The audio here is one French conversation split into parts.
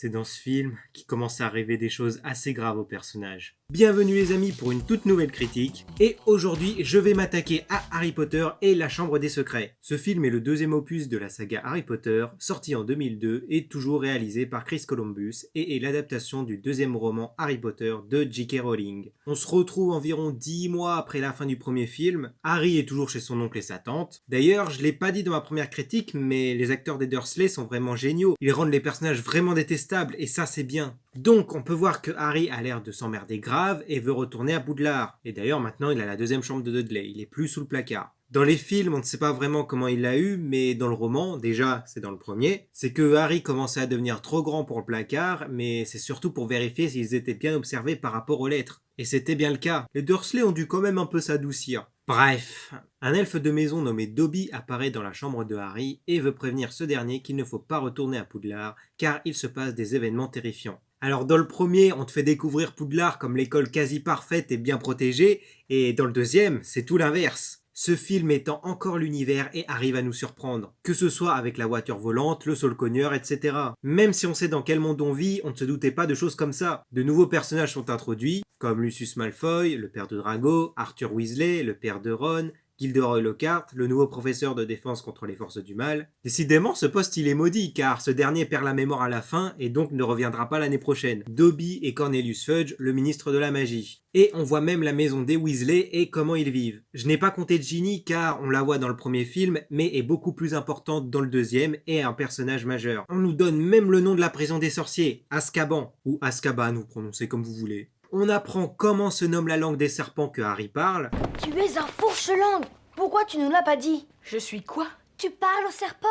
c'est dans ce film qu'il commence à arriver des choses assez graves aux personnages. Bienvenue les amis pour une toute nouvelle critique, et aujourd'hui je vais m'attaquer à Harry Potter et la Chambre des Secrets. Ce film est le deuxième opus de la saga Harry Potter, sorti en 2002 et toujours réalisé par Chris Columbus, et est l'adaptation du deuxième roman Harry Potter de J.K. Rowling. On se retrouve environ 10 mois après la fin du premier film, Harry est toujours chez son oncle et sa tante. D'ailleurs, je l'ai pas dit dans ma première critique, mais les acteurs des Dursley sont vraiment géniaux, ils rendent les personnages vraiment détestables, et ça c'est bien. Donc on peut voir que Harry a l'air de s'emmerder grave et veut retourner à Poudlard. Et d'ailleurs maintenant il a la deuxième chambre de Dudley, il est plus sous le placard. Dans les films, on ne sait pas vraiment comment il l'a eu, mais dans le roman, déjà c'est dans le premier, c'est que Harry commençait à devenir trop grand pour le placard, mais c'est surtout pour vérifier s'ils étaient bien observés par rapport aux lettres. Et c'était bien le cas. Les Dursley ont dû quand même un peu s'adoucir. Bref, un elfe de maison nommé Dobby apparaît dans la chambre de Harry et veut prévenir ce dernier qu'il ne faut pas retourner à Poudlard, car il se passe des événements terrifiants. Alors dans le premier, on te fait découvrir Poudlard comme l'école quasi parfaite et bien protégée, et dans le deuxième, c'est tout l'inverse. Ce film étend encore l'univers et arrive à nous surprendre, que ce soit avec la voiture volante, le saule-cogneur, etc. Même si on sait dans quel monde on vit, on ne se doutait pas de choses comme ça. De nouveaux personnages sont introduits, comme Lucius Malfoy, le père de Drago, Arthur Weasley, le père de Ron, Gilderoy Lockhart, le nouveau professeur de défense contre les forces du mal. Décidément, ce poste il est maudit, car ce dernier perd la mémoire à la fin et donc ne reviendra pas l'année prochaine. Dobby et Cornelius Fudge, le ministre de la magie. Et on voit même la maison des Weasley et comment ils vivent. Je n'ai pas compté Ginny car on la voit dans le premier film, mais est beaucoup plus importante dans le deuxième et est un personnage majeur. On nous donne même le nom de la prison des sorciers, Azkaban, ou Azkaban, vous prononcez comme vous voulez. On apprend comment se nomme la langue des serpents que Harry parle. Tu es un fourche-langue. Pourquoi tu nous l'as pas dit? Je suis quoi? Tu parles au serpent.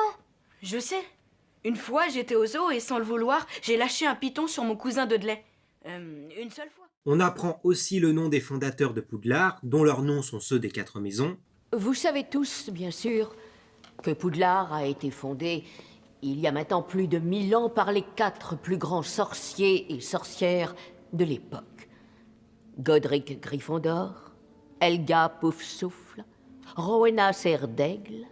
Je sais. Une fois, j'étais au zoo et sans le vouloir, j'ai lâché un python sur mon cousin Dudley. Une seule fois. On apprend aussi le nom des fondateurs de Poudlard, dont leurs noms sont ceux des 4 maisons. Vous savez tous, bien sûr, que Poudlard a été fondé il y a maintenant plus de 1000 ans par les 4 plus grands sorciers et sorcières de l'époque. Godric Gryffondor, Helga Poufsouffle, Rowena Serre-d'Aigle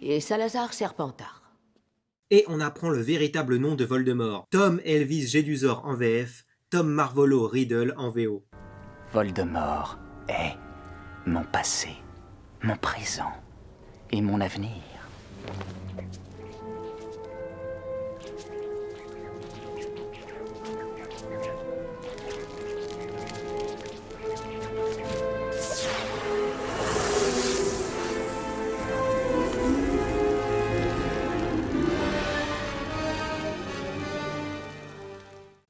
et Salazar Serpentard. Et on apprend le véritable nom de Voldemort. Tom Elvis Jedusor en VF, Tom Marvolo Riddle en VO. Voldemort est mon passé, mon présent et mon avenir.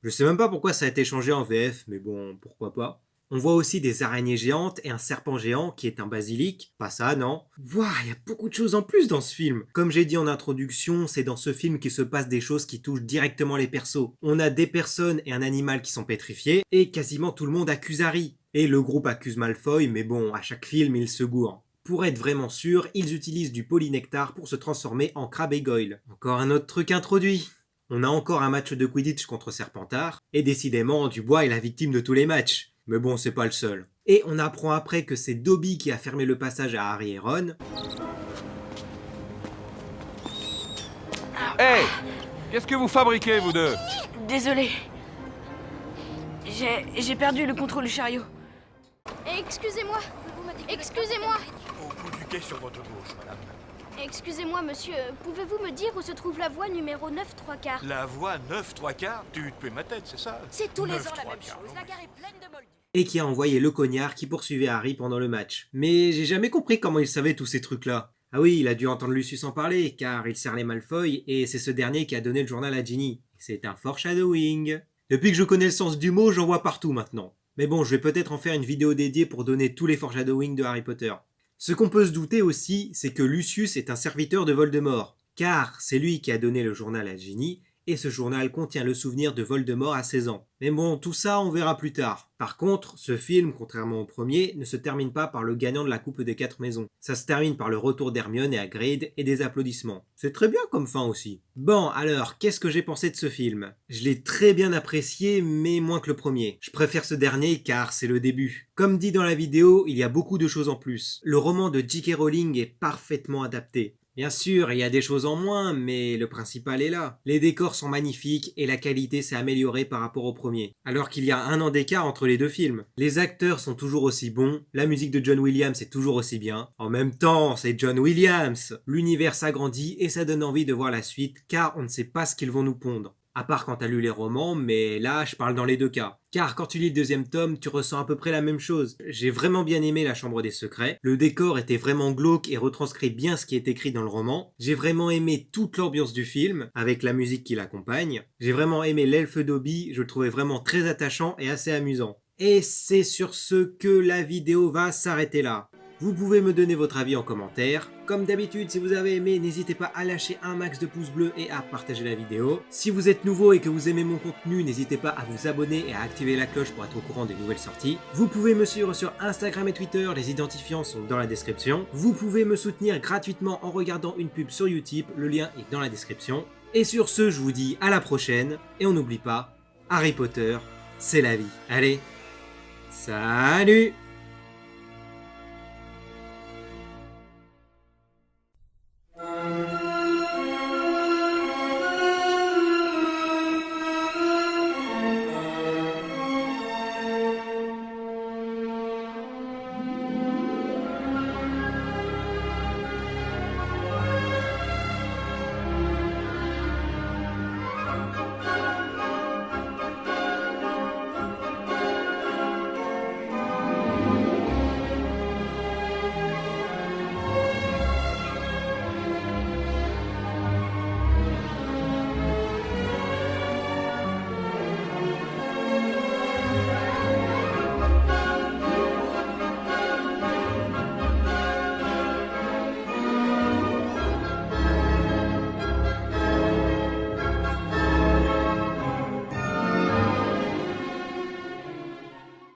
Je sais même pas pourquoi ça a été changé en VF, mais bon, pourquoi pas. On voit aussi des araignées géantes et un serpent géant qui est un basilic. Pas ça, non. Waouh, il y a beaucoup de choses en plus dans ce film. Comme j'ai dit en introduction, c'est dans ce film qu'il se passe des choses qui touchent directement les persos. On a des personnes et un animal qui sont pétrifiés, et quasiment tout le monde accuse Harry. Et le groupe accuse Malfoy, mais bon, à chaque film, il se gourre. Pour être vraiment sûr, ils utilisent du polynectar pour se transformer en crabe et goyle. Encore un autre truc introduit. On a encore un match de Quidditch contre Serpentard, et décidément, Dubois est la victime de tous les matchs. Mais bon, c'est pas le seul. Et on apprend après que c'est Dobby qui a fermé le passage à Harry et Ron. Hey! Qu'est-ce que vous fabriquez, vous deux? Désolé. J'ai perdu le contrôle du chariot. Excusez-moi. Excusez-moi. Au bout du quai sur votre gauche, madame. Excusez-moi, monsieur. Pouvez-vous me dire où se trouve la voie numéro 9 3/4? La voie 9 3/4? Tu te paies ma tête, c'est ça? C'est tous les 9 ans la même 3/4. chose. La gare est pleine de moldus. Et qui a envoyé le cognard qui poursuivait Harry pendant le match. Mais j'ai jamais compris comment il savait tous ces trucs-là. Ah oui, il a dû entendre Lucius en parler, car il sert les Malfoy, et c'est ce dernier qui a donné le journal à Ginny. C'est un foreshadowing. Depuis que je connais le sens du mot, j'en vois partout maintenant. Mais bon, je vais peut-être en faire une vidéo dédiée pour donner tous les foreshadowings de Harry Potter. Ce qu'on peut se douter aussi, c'est que Lucius est un serviteur de Voldemort, car c'est lui qui a donné le journal à Ginny, et ce journal contient le souvenir de Voldemort à 16 ans. Mais bon, tout ça on verra plus tard. Par contre, ce film, contrairement au premier, ne se termine pas par le gagnant de la Coupe des 4 maisons. Ça se termine par le retour d'Hermione et Hagrid et des applaudissements. C'est très bien comme fin aussi. Bon, alors, qu'est-ce que j'ai pensé de ce film? Je l'ai très bien apprécié, mais moins que le premier. Je préfère ce dernier car c'est le début. Comme dit dans la vidéo, il y a beaucoup de choses en plus. Le roman de J.K. Rowling est parfaitement adapté. Bien sûr, il y a des choses en moins, mais le principal est là. Les décors sont magnifiques et la qualité s'est améliorée par rapport au premier, alors qu'il y a 1 an d'écart entre les 2 films. Les acteurs sont toujours aussi bons, la musique de John Williams est toujours aussi bien. En même temps, c'est John Williams. L'univers s'agrandit et ça donne envie de voir la suite, car on ne sait pas ce qu'ils vont nous pondre. À part quand t'as lu les romans, mais là, je parle dans les 2 cas. Car quand tu lis le 2e tome, tu ressens à peu près la même chose. J'ai vraiment bien aimé La Chambre des Secrets. Le décor était vraiment glauque et retranscrit bien ce qui est écrit dans le roman. J'ai vraiment aimé toute l'ambiance du film, avec la musique qui l'accompagne. J'ai vraiment aimé l'elfe Dobby, je le trouvais vraiment très attachant et assez amusant. Et c'est sur ce que la vidéo va s'arrêter là. Vous pouvez me donner votre avis en commentaire. Comme d'habitude, si vous avez aimé, n'hésitez pas à lâcher un max de pouces bleus et à partager la vidéo. Si vous êtes nouveau et que vous aimez mon contenu, n'hésitez pas à vous abonner et à activer la cloche pour être au courant des nouvelles sorties. Vous pouvez me suivre sur Instagram et Twitter, les identifiants sont dans la description. Vous pouvez me soutenir gratuitement en regardant une pub sur Utip, le lien est dans la description. Et sur ce, je vous dis à la prochaine, et on n'oublie pas, Harry Potter, c'est la vie. Allez, salut!